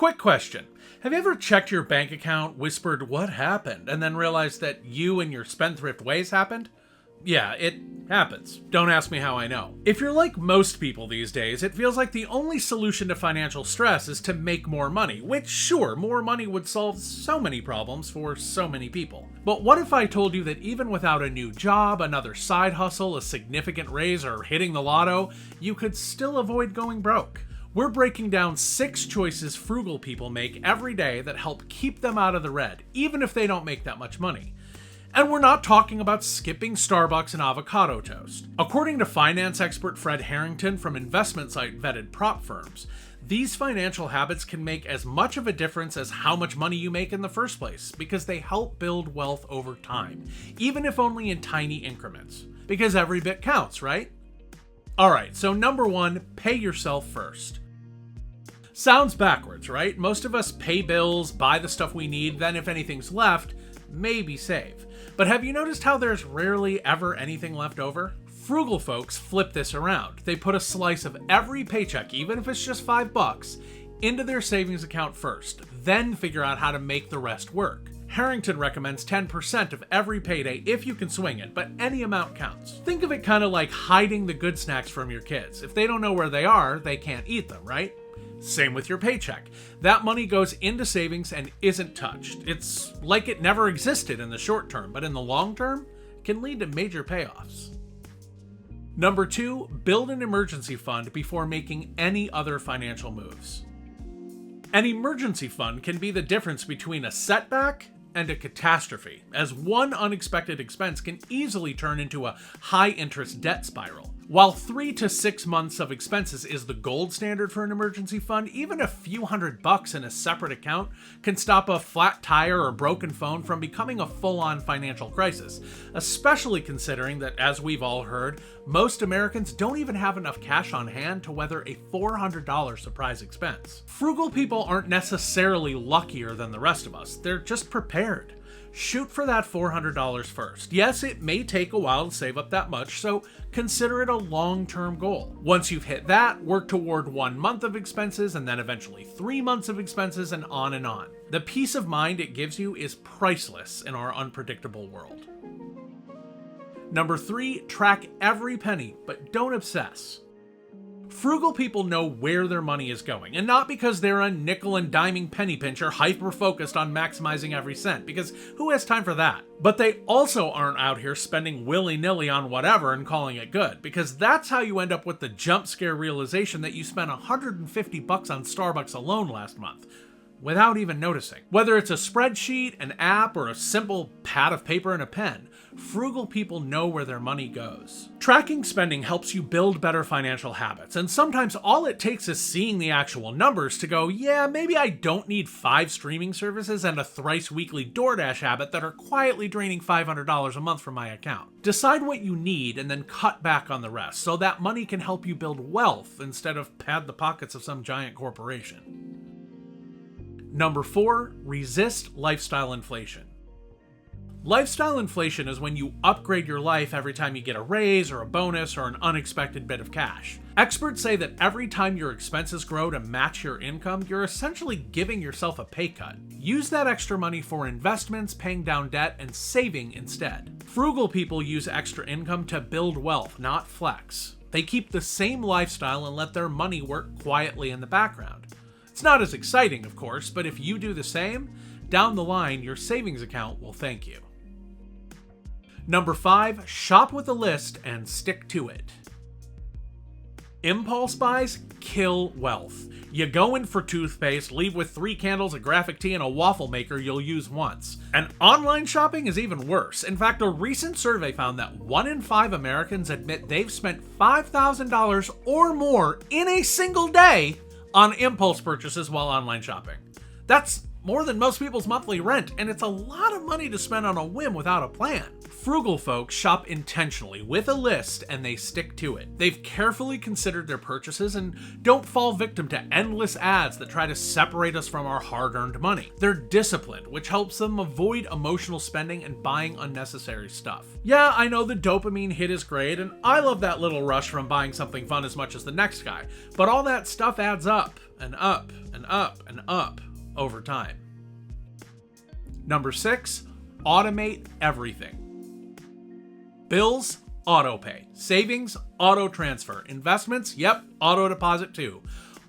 Quick question. Have you ever checked your bank account, whispered what happened, and then realized that you and your spendthrift ways happened? Yeah, it happens. Don't ask me how I know. If you're like most people these days, it feels like the only solution to financial stress is to make more money, which sure, more money would solve so many problems for so many people. But what if I told you that even without a new job, another side hustle, a significant raise, or hitting the lotto, you could still avoid going broke? We're breaking down 6 choices frugal people make every day that help keep them out of the red, even if they don't make that much money. And we're not talking about skipping Starbucks and avocado toast. According to finance expert Fred Harrington from investment site Vetted Prop Firms, these financial habits can make as much of a difference as how much money you make in the first place, because they help build wealth over time, even if only in tiny increments. Because every bit counts, right? Alright, so number 1, pay yourself first. Sounds backwards, right? Most of us pay bills, buy the stuff we need, then if anything's left, maybe save. But have you noticed how there's rarely ever anything left over? Frugal folks flip this around. They put a slice of every paycheck, even if it's just $5, into their savings account first, then figure out how to make the rest work. Harrington recommends 10% of every payday if you can swing it, but any amount counts. Think of it kind of like hiding the good snacks from your kids. If they don't know where they are, they can't eat them, right? Same with your paycheck. That money goes into savings and isn't touched. It's like it never existed in the short term, but in the long term, it can lead to major payoffs. Number 2, build an emergency fund before making any other financial moves. An emergency fund can be the difference between a setback and a catastrophe, as one unexpected expense can easily turn into a high-interest debt spiral. While 3 to 6 months of expenses is the gold standard for an emergency fund, even a few $100 in a separate account can stop a flat tire or broken phone from becoming a full-on financial crisis, especially considering that, as we've all heard, most Americans don't even have enough cash on hand to weather a $400 surprise expense. Frugal people aren't necessarily luckier than the rest of us, they're just prepared. Shoot for that $400 first. Yes, it may take a while to save up that much, so consider it a long-term goal. Once you've hit that, work toward 1 month of expenses and then eventually 3 months of expenses and on and on. The peace of mind it gives you is priceless in our unpredictable world. Number 3, track every penny, but don't obsess. Frugal people know where their money is going, and not because they're a nickel and diming penny pincher hyper-focused on maximizing every cent, because who has time for that? But they also aren't out here spending willy-nilly on whatever and calling it good, because that's how you end up with the jump scare realization that you spent $150 on Starbucks alone last month, without even noticing. Whether it's a spreadsheet, an app, or a simple pad of paper and a pen, frugal people know where their money goes. Tracking spending helps you build better financial habits, and sometimes all it takes is seeing the actual numbers to go, yeah, maybe I don't need 5 streaming services and a thrice weekly DoorDash habit that are quietly draining $500 a month from my account. Decide what you need and then cut back on the rest, so that money can help you build wealth instead of pad the pockets of some giant corporation. Number 4, resist lifestyle inflation. Lifestyle inflation is when you upgrade your life every time you get a raise or a bonus or an unexpected bit of cash. Experts say that every time your expenses grow to match your income, you're essentially giving yourself a pay cut. Use that extra money for investments, paying down debt, and saving instead. Frugal people use extra income to build wealth, not flex. They keep the same lifestyle and let their money work quietly in the background. It's not as exciting, of course, but if you do the same, down the line, your savings account will thank you. Number 5, shop with a list and stick to it. Impulse buys kill wealth. You go in for toothpaste, leave with 3 candles, a graphic tee, and a waffle maker you'll use once. And online shopping is even worse. In fact, a recent survey found that 1 in 5 Americans admit they've spent $5,000 or more in a single day on impulse purchases while online shopping. That's more than most people's monthly rent, and it's a lot of money to spend on a whim without a plan. Frugal folks shop intentionally with a list and they stick to it. They've carefully considered their purchases and don't fall victim to endless ads that try to separate us from our hard-earned money. They're disciplined, which helps them avoid emotional spending and buying unnecessary stuff. Yeah, I know the dopamine hit is great, and I love that little rush from buying something fun as much as the next guy, but all that stuff adds up. and up and up and up over time. Number 6, automate everything. Bills, auto pay. Savings, auto transfer. Investments, yep, auto deposit too.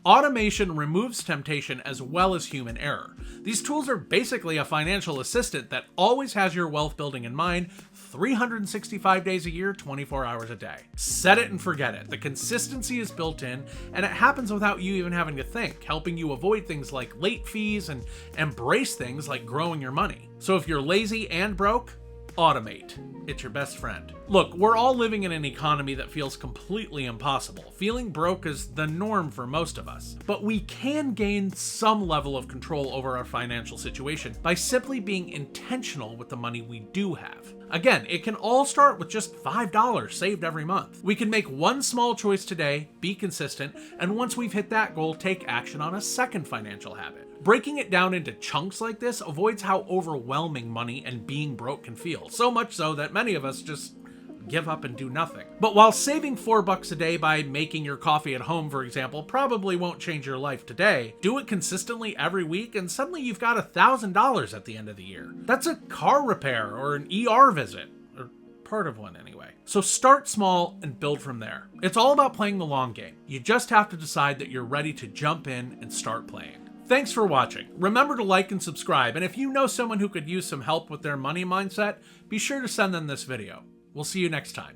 Automation removes temptation as well as human error. These tools are basically a financial assistant that always has your wealth building in mind 365 days a year, 24 hours a day. Set it and forget it. The consistency is built in, and it happens without you even having to think, helping you avoid things like late fees and embrace things like growing your money. So if you're lazy and broke, automate. It's your best friend. Look, we're all living in an economy that feels completely impossible. Feeling broke is the norm for most of us. But we can gain some level of control over our financial situation by simply being intentional with the money we do have. Again, it can all start with just $5 saved every month. We can make one small choice today, be consistent, and once we've hit that goal, take action on a second financial habit. Breaking it down into chunks like this avoids how overwhelming money and being broke can feel, so much so that many of us just give up and do nothing. But while saving $4 a day by making your coffee at home, for example, probably won't change your life today, do it consistently every week and suddenly you've got $1,000 at the end of the year. That's a car repair or an ER visit, or part of one anyway. So start small and build from there. It's all about playing the long game. You just have to decide that you're ready to jump in and start playing. Thanks for watching. Remember to like and subscribe, and if you know someone who could use some help with their money mindset, be sure to send them this video. We'll see you next time.